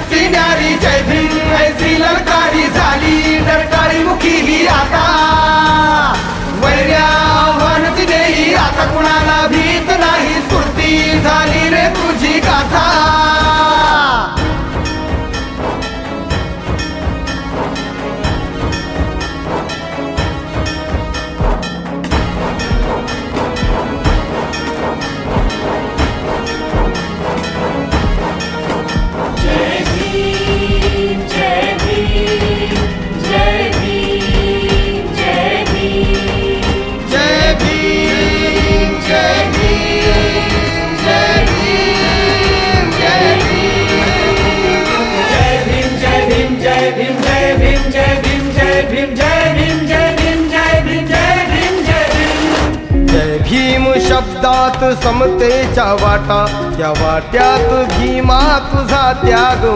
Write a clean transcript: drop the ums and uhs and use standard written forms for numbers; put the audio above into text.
शक्ती न्यारी जय भीम ऐसी ललकारी झाली डरकाळी मुखी ही आता वैर्या आव्हान दिलेही आता कुणाला भीत नाही स्फूर्ती झाली रे तुझी गाथा भीम शब्दात समतेच्या वाटा त्या वाट्यात भीमा तुझा त्याग